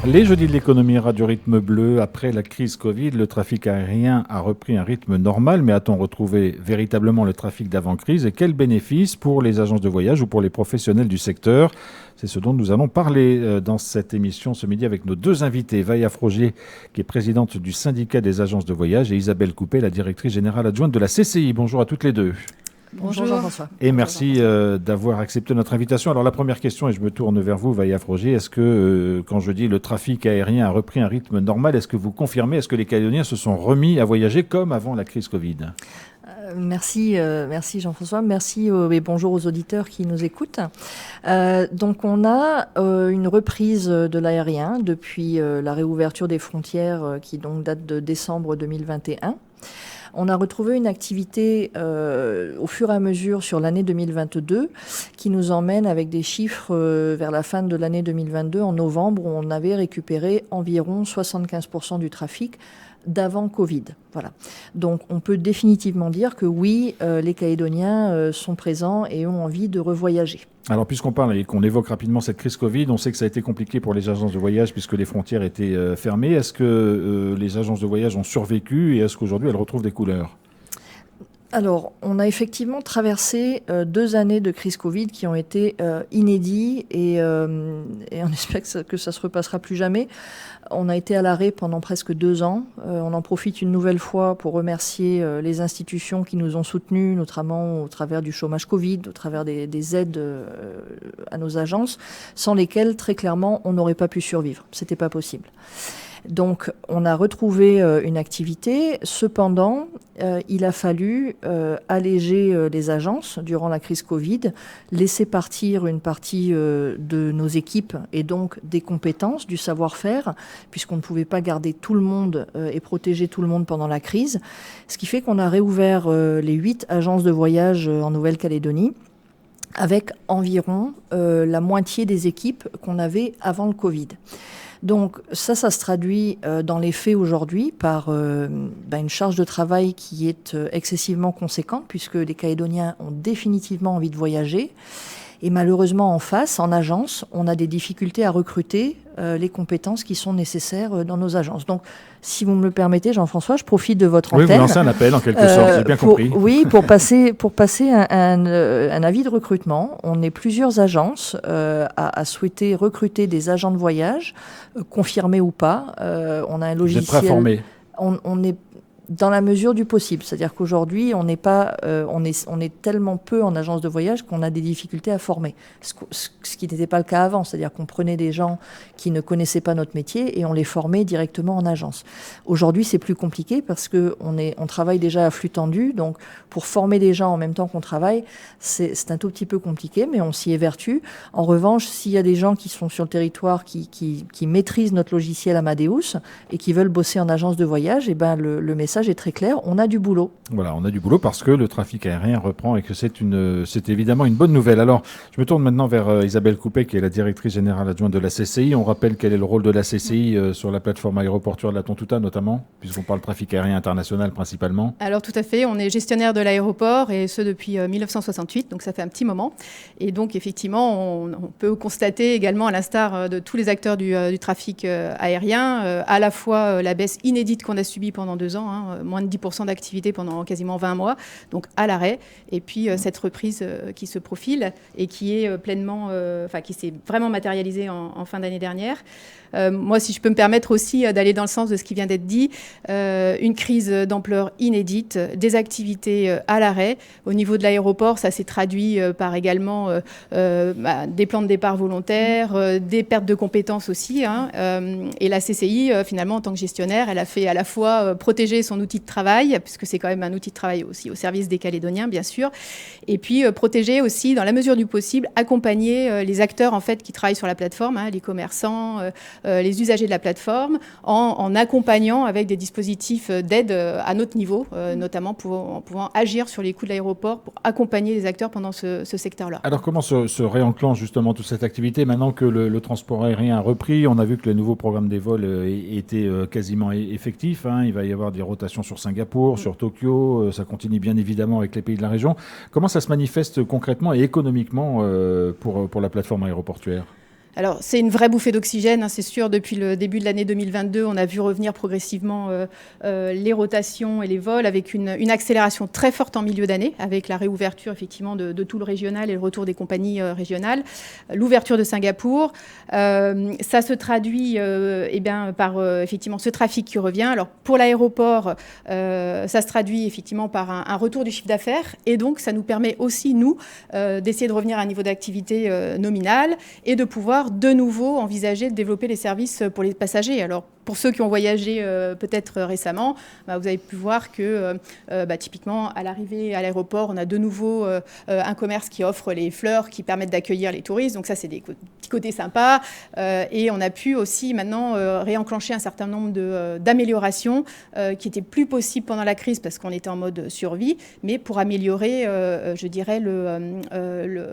Les jeudis de l'économie Radio Rythme Bleu, après la crise Covid, le trafic aérien a repris un rythme normal, mais a-t-on retrouvé véritablement le trafic d'avant-crise et quels bénéfices pour les agences de voyage ou pour les professionnels du secteur? C'est ce dont nous allons parler dans cette émission ce midi avec nos deux invités, Vaïa Frogier, qui est présidente du syndicat des agences de voyage, et Isabelle Coupet, la directrice générale adjointe de la CCI. Bonjour à toutes les deux. Bonjour Jean-François. Et merci d'avoir accepté notre invitation. Alors la première question, et je me tourne vers vous, Vaïa Frogier, est-ce que quand je dis le trafic aérien a repris un rythme normal, est-ce que vous confirmez, est-ce que les Calédoniens se sont remis à voyager comme avant la crise Covid ? Merci Jean-François, merci et bonjour aux auditeurs qui nous écoutent. Donc on a une reprise de l'aérien depuis la réouverture des frontières qui donc date de décembre 2021. On a retrouvé une activité au fur et à mesure sur l'année 2022 qui nous emmène avec des chiffres vers la fin de l'année 2022, en novembre, où on avait récupéré environ 75% du trafic d'avant Covid. Voilà. Donc on peut définitivement dire que oui, les Calédoniens sont présents et ont envie de revoyager. Alors puisqu'on parle et qu'on évoque rapidement cette crise Covid, on sait que ça a été compliqué pour les agences de voyage puisque les frontières étaient fermées. Est-ce que les agences de voyage ont survécu et est-ce qu'aujourd'hui elles retrouvent des couleurs ? Alors, on a effectivement traversé 2 années de crise Covid qui ont été inédites et on espère que ça se repassera plus jamais. On a été à l'arrêt pendant presque 2 ans. On en profite une nouvelle fois pour remercier les institutions qui nous ont soutenus, notamment au travers du chômage Covid, au travers des aides à nos agences, sans lesquelles, très clairement, on n'aurait pas pu survivre. C'était pas possible. Donc, on a retrouvé une activité. Cependant, il a fallu alléger les agences durant la crise Covid, laisser partir une partie de nos équipes et donc des compétences, du savoir-faire, puisqu'on ne pouvait pas garder tout le monde et protéger tout le monde pendant la crise. Ce qui fait qu'on a réouvert les 8 agences de voyage en Nouvelle-Calédonie, avec environ la moitié des équipes qu'on avait avant le Covid. Donc ça se traduit dans les faits aujourd'hui par une charge de travail qui est excessivement conséquente puisque les Calédoniens ont définitivement envie de voyager. Et malheureusement, en face, en agence, on a des difficultés à recruter les compétences qui sont nécessaires dans nos agences. Donc, si vous me le permettez, Jean-François, je profite de votre antenne. Oui, vous lancez un appel en quelque sorte, j'ai bien compris. Oui, pour passer un avis de recrutement. On est plusieurs agences à souhaiter recruter des agents de voyage, confirmés ou pas. On a un logiciel. Vous êtes prêt à former ? On est dans la mesure du possible, c'est-à-dire qu'aujourd'hui on est tellement peu en agence de voyage qu'on a des difficultés à former, ce qui n'était pas le cas avant, c'est-à-dire qu'on prenait des gens qui ne connaissaient pas notre métier et on les formait directement en agence. Aujourd'hui c'est plus compliqué parce que on travaille déjà à flux tendu, donc pour former des gens en même temps qu'on travaille, c'est un tout petit peu compliqué, mais on s'y évertue. En revanche, s'il y a des gens qui sont sur le territoire qui maîtrisent notre logiciel Amadeus et qui veulent bosser en agence de voyage, et ben le message est très clair, on a du boulot. Voilà, on a du boulot parce que le trafic aérien reprend et que c'est évidemment une bonne nouvelle. Alors, je me tourne maintenant vers Isabelle Coupet, qui est la directrice générale adjointe de la CCI. On rappelle quel est le rôle de la CCI sur la plateforme aéroportuaire de la Tontouta notamment, puisqu'on parle trafic aérien international principalement. Alors tout à fait, on est gestionnaire de l'aéroport et ce depuis 1968, donc ça fait un petit moment. Et donc effectivement, on peut constater également, à l'instar de tous les acteurs du trafic aérien, à la fois la baisse inédite qu'on a subie pendant 2 ans, moins de 10% d'activité pendant quasiment 20 mois, donc à l'arrêt, et puis cette reprise qui se profile et qui est qui s'est vraiment matérialisée en fin d'année dernière. Moi, si je peux me permettre aussi d'aller dans le sens de ce qui vient d'être dit, une crise d'ampleur inédite, des activités à l'arrêt. Au niveau de l'aéroport, ça s'est traduit par également des plans de départ volontaires, des pertes de compétences aussi. Et la CCI, finalement, en tant que gestionnaire, elle a fait à la fois protéger son outil de travail, puisque c'est quand même un outil de travail aussi au service des Calédoniens, bien sûr, et puis protéger aussi, dans la mesure du possible, accompagner les acteurs en fait qui travaillent sur la plateforme, les commerçants, les usagers de la plateforme, en accompagnant avec des dispositifs d'aide à notre niveau, notamment en pouvant agir sur les coûts de l'aéroport pour accompagner les acteurs pendant ce secteur-là. Alors comment se réenclenche justement toute cette activité maintenant que le transport aérien a repris? On a vu que le nouveau programme des vols était quasiment effectif. Il va y avoir des rotations sur Singapour, sur Tokyo. Ça continue bien évidemment avec les pays de la région. Comment ça se manifeste concrètement et économiquement pour la plateforme aéroportuaire? Alors, c'est une vraie bouffée d'oxygène, hein, c'est sûr. Depuis le début de l'année 2022, on a vu revenir progressivement les rotations et les vols avec une accélération très forte en milieu d'année, avec la réouverture effectivement de tout le régional et le retour des compagnies régionales, l'ouverture de Singapour. Ça se traduit par effectivement ce trafic qui revient. Alors, pour l'aéroport, ça se traduit effectivement par un retour du chiffre d'affaires et donc ça nous permet aussi, nous, d'essayer de revenir à un niveau d'activité nominal et de pouvoir de nouveau envisager de développer les services pour les passagers. Alors, pour ceux qui ont voyagé peut-être récemment, vous avez pu voir que typiquement à l'arrivée à l'aéroport, on a de nouveau un commerce qui offre les fleurs qui permettent d'accueillir les touristes. Donc ça, c'est des petits côtés sympas. Et on a pu aussi maintenant réenclencher un certain nombre d'améliorations qui étaient plus possibles pendant la crise parce qu'on était en mode survie, mais pour améliorer, je dirais,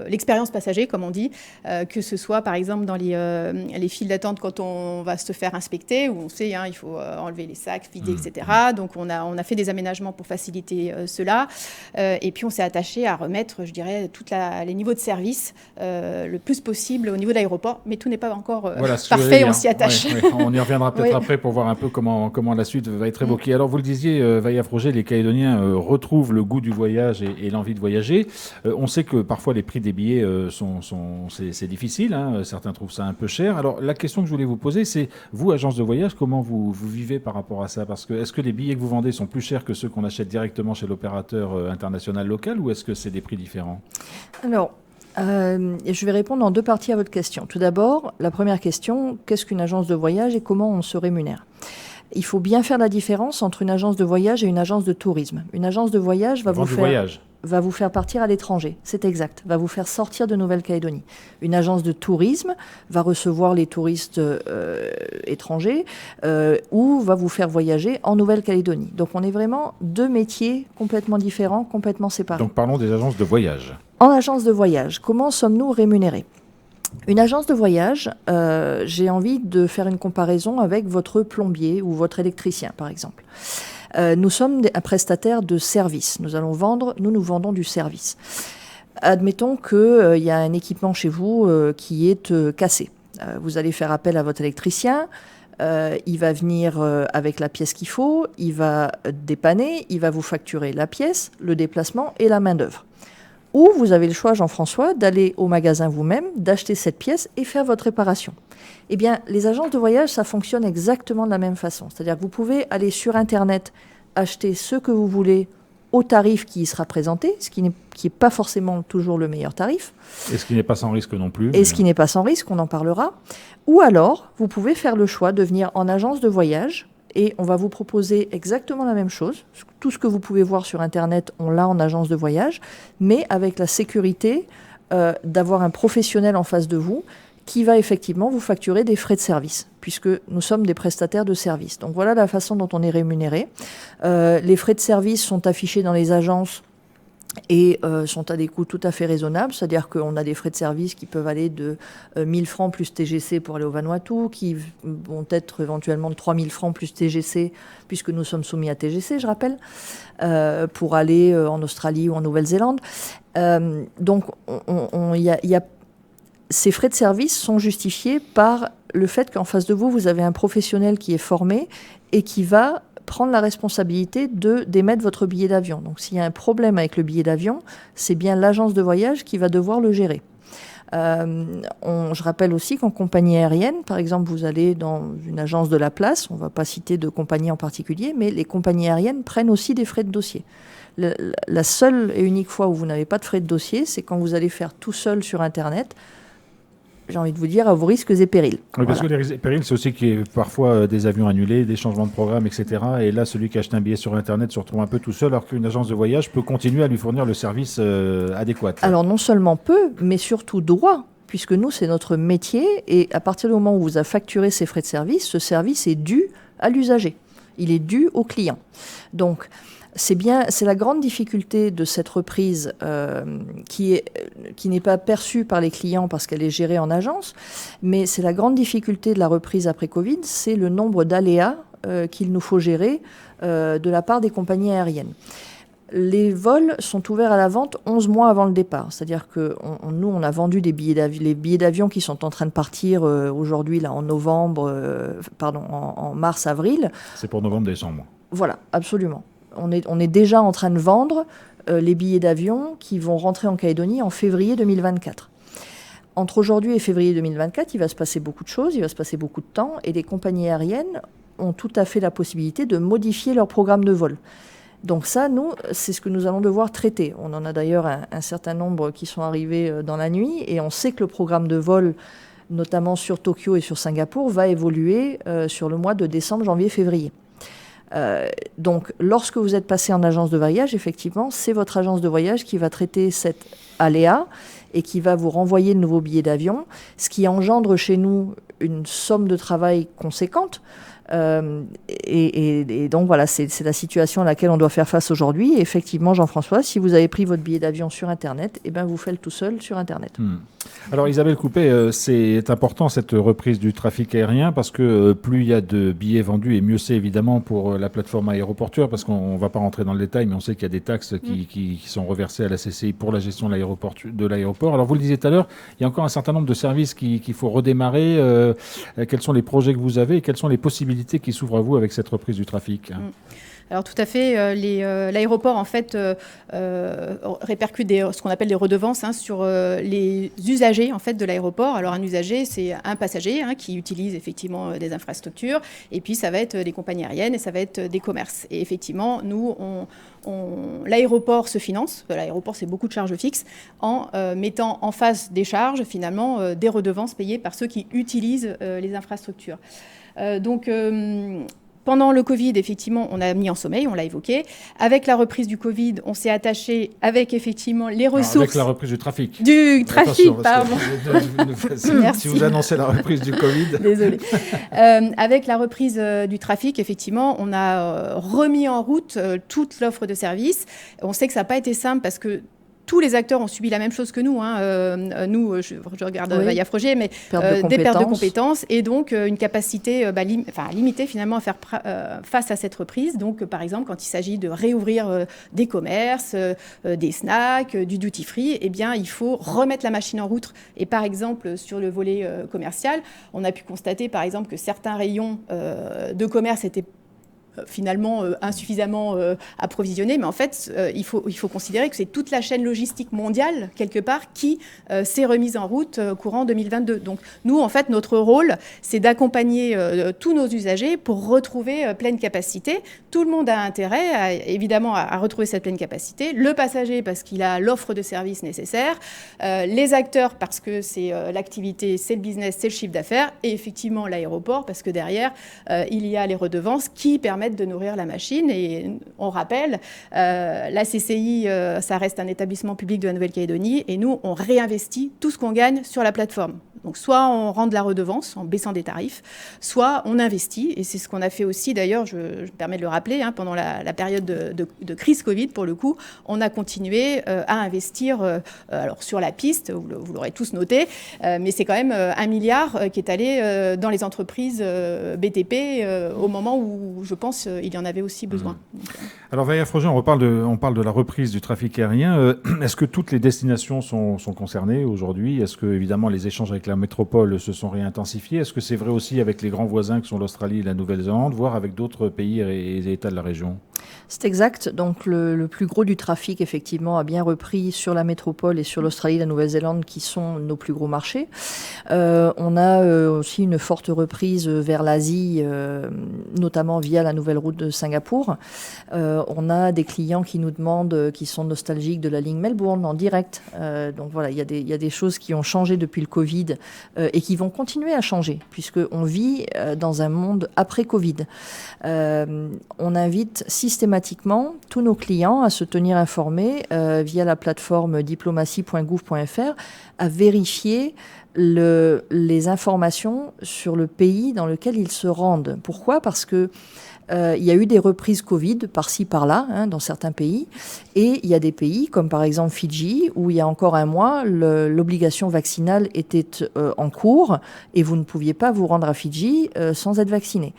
l'expérience passager, comme on dit, que ce soit par exemple dans les files d'attente quand on va se faire inspecter, où on sait, il faut enlever les sacs, vider, etc. Donc on a fait des aménagements pour faciliter cela. Et puis on s'est attaché à remettre, je dirais, tous les niveaux de service le plus possible au niveau de l'aéroport. Mais tout n'est pas encore parfait, on s'y attache. Ouais. On y reviendra peut-être après pour voir un peu comment la suite va être évoquée. Alors vous le disiez, Vaïa Froger, les Calédoniens retrouvent le goût du voyage et l'envie de voyager. On sait que parfois les prix des billets c'est difficile, hein. Certains trouvent ça un peu cher. Alors la question que je voulais vous poser, c'est vous, agence de voyage, comment vous vivez par rapport à ça? Parce que est-ce que les billets que vous vendez sont plus chers que ceux qu'on achète directement chez l'opérateur international local ou est-ce que c'est des prix différents? Alors, je vais répondre en deux parties à votre question. Tout d'abord, la première question, qu'est-ce qu'une agence de voyage et comment on se rémunère? Il faut bien faire la différence entre une agence de voyage et une agence de tourisme. Une agence de voyage va vous faire partir à l'étranger, c'est exact, va vous faire sortir de Nouvelle-Calédonie. Une agence de tourisme va recevoir les touristes étrangers ou va vous faire voyager en Nouvelle-Calédonie. Donc on est vraiment deux métiers complètement différents, complètement séparés. Donc parlons des agences de voyage. En agence de voyage, comment sommes-nous rémunérés ? Une agence de voyage, j'ai envie de faire une comparaison avec votre plombier ou votre électricien, par exemple. Nous sommes un prestataire de service. Nous vendons du service. Admettons qu'il y a un équipement chez vous qui est cassé. Vous allez faire appel à votre électricien. Il va venir avec la pièce qu'il faut. Il va dépanner. Il va vous facturer la pièce, le déplacement et la main-d'œuvre. Ou vous avez le choix, Jean-François, d'aller au magasin vous-même, d'acheter cette pièce et faire votre réparation. Eh bien, les agences de voyage, ça fonctionne exactement de la même façon. C'est-à-dire que vous pouvez aller sur Internet, acheter ce que vous voulez au tarif qui y sera présenté, ce qui n'est pas forcément toujours le meilleur tarif. Et ce qui n'est pas sans risque non plus. Et ce qui n'est pas sans risque, on en parlera. Ou alors, vous pouvez faire le choix de venir en agence de voyage et on va vous proposer exactement la même chose. Tout ce que vous pouvez voir sur Internet, on l'a en agence de voyage, mais avec la sécurité d'avoir un professionnel en face de vous qui va effectivement vous facturer des frais de service, puisque nous sommes des prestataires de services. Donc voilà la façon dont on est rémunéré. Les frais de service sont affichés dans les agences et sont à des coûts tout à fait raisonnables, c'est-à-dire qu'on a des frais de service qui peuvent aller de 1000 francs plus TGC pour aller au Vanuatu, qui vont être éventuellement de 3000 francs plus TGC, puisque nous sommes soumis à TGC, je rappelle, pour aller en Australie ou en Nouvelle-Zélande. Donc, ces frais de service sont justifiés par le fait qu'en face de vous, vous avez un professionnel qui est formé et qui va prendre la responsabilité d'émettre votre billet d'avion. Donc s'il y a un problème avec le billet d'avion, c'est bien l'agence de voyage qui va devoir le gérer. Je rappelle aussi qu'en compagnie aérienne, par exemple, vous allez dans une agence de la place, on ne va pas citer de compagnie en particulier, mais les compagnies aériennes prennent aussi des frais de dossier. La seule et unique fois où vous n'avez pas de frais de dossier, c'est quand vous allez faire tout seul sur Internet, j'ai envie de vous dire, à vos risques et périls. Oui, parce que les risques et périls, c'est aussi qu'il y a parfois des avions annulés, des changements de programme, etc. Et là, celui qui achète un billet sur Internet se retrouve un peu tout seul, alors qu'une agence de voyage peut continuer à lui fournir le service adéquat. Alors non seulement peut, mais surtout doit, puisque nous, c'est notre métier. Et à partir du moment où vous avez facturé ces frais de service, ce service est dû à l'usager. Il est dû au client. Donc, c'est la grande difficulté de cette reprise qui n'est pas perçue par les clients parce qu'elle est gérée en agence, mais c'est la grande difficulté de la reprise après Covid, c'est le nombre d'aléas qu'il nous faut gérer de la part des compagnies aériennes. Les vols sont ouverts à la vente 11 mois avant le départ. C'est-à-dire que nous, on a vendu les billets d'avion qui sont en train de partir aujourd'hui, là, en mars-avril. C'est pour novembre-décembre. Voilà, absolument. On est déjà en train de vendre les billets d'avion qui vont rentrer en Calédonie en février 2024. Entre aujourd'hui et février 2024, il va se passer beaucoup de choses, il va se passer beaucoup de temps, et les compagnies aériennes ont tout à fait la possibilité de modifier leur programme de vol. Donc ça, nous, c'est ce que nous allons devoir traiter. On en a d'ailleurs un certain nombre qui sont arrivés dans la nuit, et on sait que le programme de vol, notamment sur Tokyo et sur Singapour, va évoluer sur le mois de décembre, janvier, février. Donc, lorsque vous êtes passé en agence de voyage, effectivement, c'est votre agence de voyage qui va traiter cet aléa et qui va vous renvoyer le nouveau billet d'avion, ce qui engendre chez nous une somme de travail conséquente. Et donc voilà, c'est la situation à laquelle on doit faire face aujourd'hui. Et effectivement, Jean-François, si vous avez pris votre billet d'avion sur Internet, eh ben vous faites tout seul sur Internet. Alors Isabelle Coupet, c'est important cette reprise du trafic aérien parce que plus il y a de billets vendus et mieux c'est évidemment pour la plateforme aéroportuaire, parce qu'on ne va pas rentrer dans le détail, mais on sait qu'il y a des taxes qui sont reversées à la CCI pour la gestion de l'aéroport. Alors vous le disiez tout à l'heure, il y a encore un certain nombre de services qu'il faut redémarrer. Quels sont les projets que vous avez et quelles sont les possibilités qui s'ouvrent à vous avec cette reprise du trafic? Alors tout à fait, l'aéroport en fait répercute ce qu'on appelle des redevances sur les usagers en fait de l'aéroport. Alors un usager, c'est un passager qui utilise effectivement des infrastructures, et puis ça va être des compagnies aériennes et ça va être des commerces. Et effectivement, nous, l'aéroport se finance. L'aéroport, c'est beaucoup de charges fixes en mettant en face des charges finalement des redevances payées par ceux qui utilisent les infrastructures. Pendant le Covid, effectivement, on a mis en sommeil, on l'a évoqué. Avec la reprise du Covid, on s'est attaché avec effectivement les ressources... Avec la reprise du trafic. Du trafic, pardon. Si vous annoncez la reprise du Covid... Désolée. Avec la reprise du trafic, effectivement, on a remis en route toute l'offre de services. On sait que ça n'a pas été simple parce que tous les acteurs ont subi la même chose que nous. Nous, je regarde Vaillaf Roger, mais des pertes de compétences et donc une capacité limitée finalement à faire face à cette reprise. Donc, par exemple, quand il s'agit de réouvrir des commerces, des snacks, du duty-free, eh bien, il faut remettre la machine en route. Et par exemple, sur le volet commercial, on a pu constater, par exemple, que certains rayons de commerce étaient finalement insuffisamment approvisionné, mais en fait, il faut considérer que c'est toute la chaîne logistique mondiale, quelque part, qui s'est remise en route courant 2022. Donc, nous, en fait, notre rôle, c'est d'accompagner tous nos usagers pour retrouver pleine capacité. Tout le monde a intérêt, évidemment, à retrouver cette pleine capacité. Le passager, parce qu'il a l'offre de services nécessaire. Les acteurs, parce que c'est l'activité, c'est le business, c'est le chiffre d'affaires. Et effectivement, l'aéroport, parce que derrière, il y a les redevances qui permettent de nourrir la machine. Et on rappelle, la CCI, ça reste un établissement public de la Nouvelle-Calédonie, et nous, on réinvestit tout ce qu'on gagne sur la plateforme. Donc soit on rend de la redevance en baissant des tarifs, soit on investit, et c'est ce qu'on a fait aussi d'ailleurs, je me permets de le rappeler, pendant la période de crise Covid, pour le coup, on a continué à investir alors sur la piste, vous l'aurez tous noté, mais c'est quand même 1 milliard qui est allé dans les entreprises BTP au moment où, je pense, il y en avait aussi besoin. Alors Vaillaf Roger, on parle de la reprise du trafic aérien. Est-ce que toutes les destinations sont concernées aujourd'hui? Est-ce que, évidemment, les échanges avec la métropole se sont réintensifiés? Est-ce que c'est vrai aussi avec les grands voisins que sont l'Australie et la Nouvelle-Zélande, voire avec d'autres pays et États de la région? C'est exact. Donc le plus gros du trafic, effectivement, a bien repris sur la métropole et sur l'Australie et la Nouvelle-Zélande, qui sont nos plus gros marchés. On a aussi une forte reprise vers l'Asie, notamment via la nouvelle route de Singapour. On a des clients qui nous demandent, qui sont nostalgiques de la ligne Melbourne en direct. Donc voilà, il y a des choses qui ont changé depuis le Covid et qui vont continuer à changer, puisqu'on vit dans un monde après Covid. On invite systématiquement tous nos clients à se tenir informés via la plateforme diplomatie.gouv.fr, à vérifier les informations sur le pays dans lequel ils se rendent. Pourquoi ? Parce que il y a eu des reprises Covid par-ci, par-là, dans certains pays. Et il y a des pays, comme par exemple Fidji, où il y a encore un mois, l'obligation vaccinale était en cours et vous ne pouviez pas vous rendre à Fidji sans être vacciné.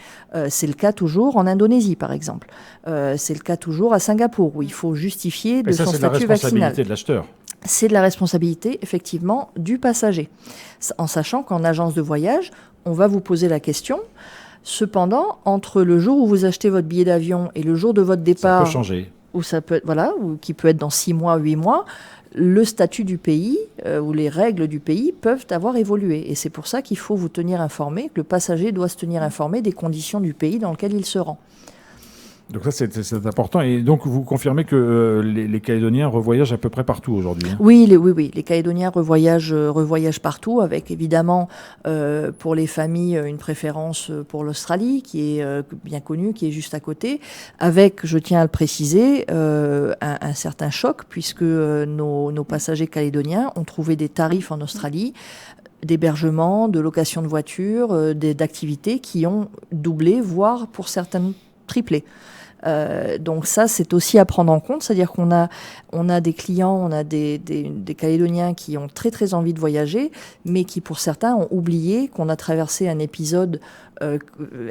C'est le cas toujours en Indonésie, par exemple. C'est le cas toujours à Singapour, où il faut justifier de son statut vaccinal. C'est la responsabilité de l'acheteur. C'est de la responsabilité, effectivement, du passager. En sachant qu'en agence de voyage, on va vous poser la question. Cependant, entre le jour où vous achetez votre billet d'avion et le jour de votre départ, ça peut changer. Ou qui peut être dans 6 mois, 8 mois, le statut du pays ou les règles du pays peuvent avoir évolué. Et c'est pour ça qu'il faut vous tenir informé, que le passager doit se tenir informé des conditions du pays dans lequel il se rend. Donc ça, c'est important. Et donc, vous confirmez que les Calédoniens revoyagent à peu près partout aujourd'hui, hein ? Oui, les Calédoniens revoyagent partout, avec évidemment, pour les familles, une préférence pour l'Australie, qui est bien connue, qui est juste à côté, avec, je tiens à le préciser, un certain choc, puisque nos passagers calédoniens ont trouvé des tarifs en Australie d'hébergement, de location de voitures, d'activités qui ont doublé, voire pour certaines triplé. Donc ça, c'est aussi à prendre en compte, c'est-à-dire qu'on a des clients, on a des Calédoniens qui ont très très envie de voyager, mais qui pour certains ont oublié qu'on a traversé un épisode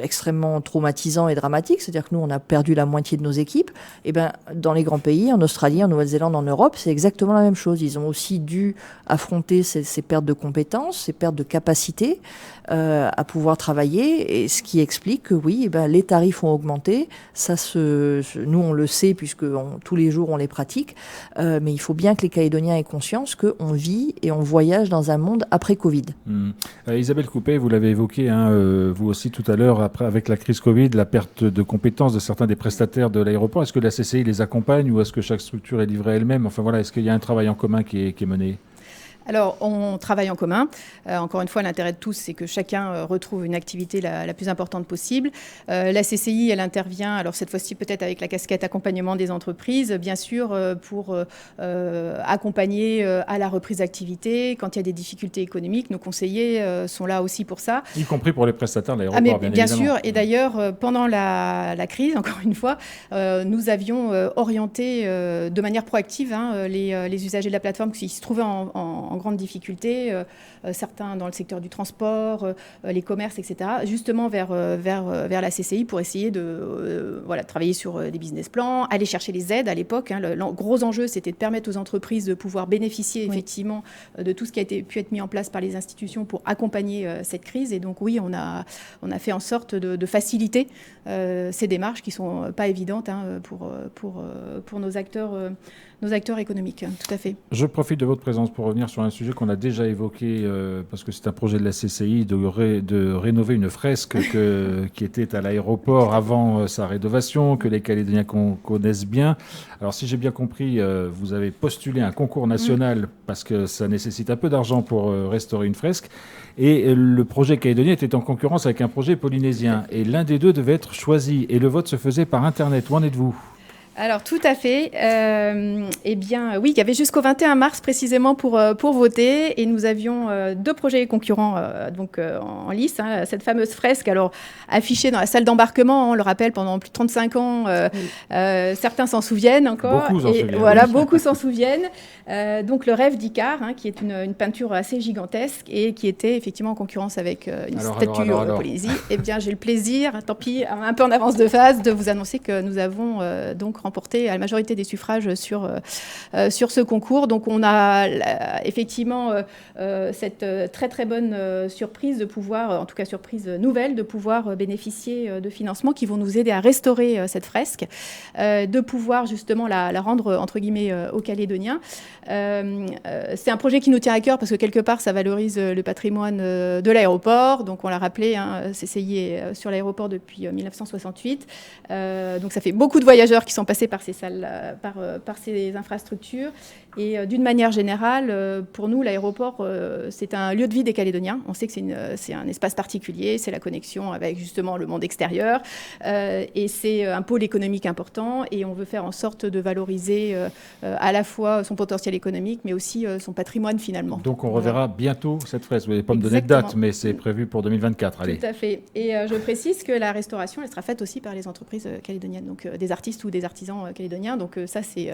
extrêmement traumatisant et dramatique, c'est-à-dire que nous, on a perdu la moitié de nos équipes. Et ben, dans les grands pays, en Australie, en Nouvelle-Zélande, en Europe, c'est exactement la même chose. Ils ont aussi dû affronter ces pertes de compétences, ces pertes de capacité à pouvoir travailler, et ce qui explique que oui, les tarifs ont augmenté. Ça, nous, on le sait puisque tous les jours, on les pratique, mais il faut bien que les Calédoniens aient conscience qu'on vit et on voyage dans un monde après Covid. Isabelle Coupet, vous l'avez évoqué, vous aussi tout à l'heure, après, avec la crise Covid, la perte de compétences de certains des prestataires de l'aéroport. Est-ce que la CCI les accompagne ou est-ce que chaque structure est livrée elle-même ? Enfin voilà, est-ce qu'il y a un travail en commun qui est mené ? Alors, on travaille en commun. Encore une fois, l'intérêt de tous, c'est que chacun retrouve une activité la plus importante possible. La CCI, elle intervient, alors cette fois-ci peut-être avec la casquette accompagnement des entreprises, bien sûr, pour accompagner à la reprise d'activité. Quand il y a des difficultés économiques, nos conseillers sont là aussi pour ça. Y compris pour les prestataires de l'aéroport, bien évidemment. Bien sûr, et d'ailleurs, pendant la crise, encore une fois, nous avions orienté de manière proactive les usagers de la plateforme qui se trouvaient en grande difficulté, certains dans le secteur du transport, les commerces, etc., justement vers la CCI pour essayer de travailler sur des business plans, aller chercher les aides à l'époque. Le gros enjeu, c'était de permettre aux entreprises de pouvoir bénéficier effectivement de tout ce qui a pu être mis en place par les institutions pour accompagner cette crise. Et donc oui, on a fait en sorte de faciliter ces démarches qui ne sont pas évidentes pour nos acteurs économiques, tout à fait. Je profite de votre présence pour revenir sur un sujet qu'on a déjà évoqué, parce que c'est un projet de la CCI de rénover une fresque qui était à l'aéroport avant sa rénovation, que les Calédoniens connaissent bien. Alors si j'ai bien compris, vous avez postulé un concours national parce que ça nécessite un peu d'argent pour restaurer une fresque. Et le projet calédonien était en concurrence avec un projet polynésien. Et l'un des deux devait être choisi. Et le vote se faisait par Internet. Où en êtes-vous ? Alors, tout à fait. Eh bien, oui, il y avait jusqu'au 21 mars précisément pour voter. Et nous avions 2 projets concurrents en lice. Cette fameuse fresque, alors affichée dans la salle d'embarquement, on le rappelle, pendant plus de 35 ans. Certains s'en souviennent encore. Beaucoup s'en souviennent. Donc, le rêve d'Icare, qui est une peinture assez gigantesque et qui était effectivement en concurrence avec une statue en Polynésie. Eh bien, j'ai le plaisir, tant pis, un peu en avance de phase, de vous annoncer que nous avons donc remporté à la majorité des suffrages sur ce concours. Donc on a effectivement cette très très bonne surprise de pouvoir, en tout cas surprise nouvelle, de pouvoir bénéficier de financements qui vont nous aider à restaurer cette fresque, de pouvoir justement la rendre entre guillemets aux Calédoniens. C'est un projet qui nous tient à cœur parce que quelque part ça valorise le patrimoine de l'aéroport. Donc on l'a rappelé, CCI est sur l'aéroport depuis 1968. Donc ça fait beaucoup de voyageurs qui sont passer par ces salles, par ces infrastructures. Et d'une manière générale, pour nous, l'aéroport, c'est un lieu de vie des Calédoniens. On sait que c'est un espace particulier, c'est la connexion avec justement le monde extérieur. Et c'est un pôle économique important. Et on veut faire en sorte de valoriser à la fois son potentiel économique, mais aussi son patrimoine finalement. Donc on reverra bientôt cette fresque. Vous n'allez pas me donner de date, mais c'est prévu pour 2024. Allez. Tout à fait. Et je précise que la restauration, elle sera faite aussi par les entreprises calédoniennes, donc des artistes ou des artisans calédoniens. Donc ça, c'est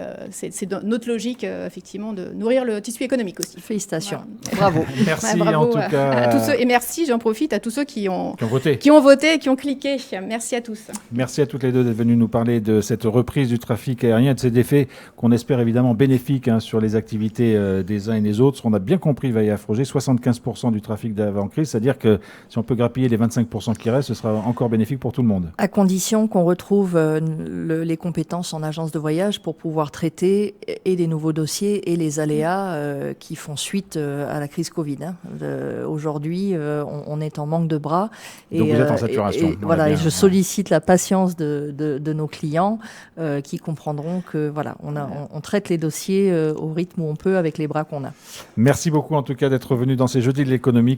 notre logique, effectivement, de nourrir le tissu économique aussi. Félicitations. Voilà. Bravo. Merci bravo en tout cas. À tous ceux, et merci, j'en profite, à tous ceux qui ont voté et qui ont cliqué. Merci à tous. Merci à toutes les deux d'être venues nous parler de cette reprise du trafic aérien et de ces effets qu'on espère évidemment bénéfiques sur les activités des uns et des autres. On a bien compris, Vaïa Froger, 75% du trafic d'avant-crise, c'est-à-dire que si on peut grappiller les 25% qui restent, ce sera encore bénéfique pour tout le monde. À condition qu'on retrouve les compétences en agence de voyage pour pouvoir traiter et des nouveaux dossiers et les aléas qui font suite à la crise Covid. Aujourd'hui, on est en manque de bras. Donc vous êtes en saturation. Et je sollicite la patience de nos clients qui comprendront que on traite les dossiers au rythme où on peut avec les bras qu'on a. Merci beaucoup en tout cas d'être venu dans ces Jeudis de l'économie.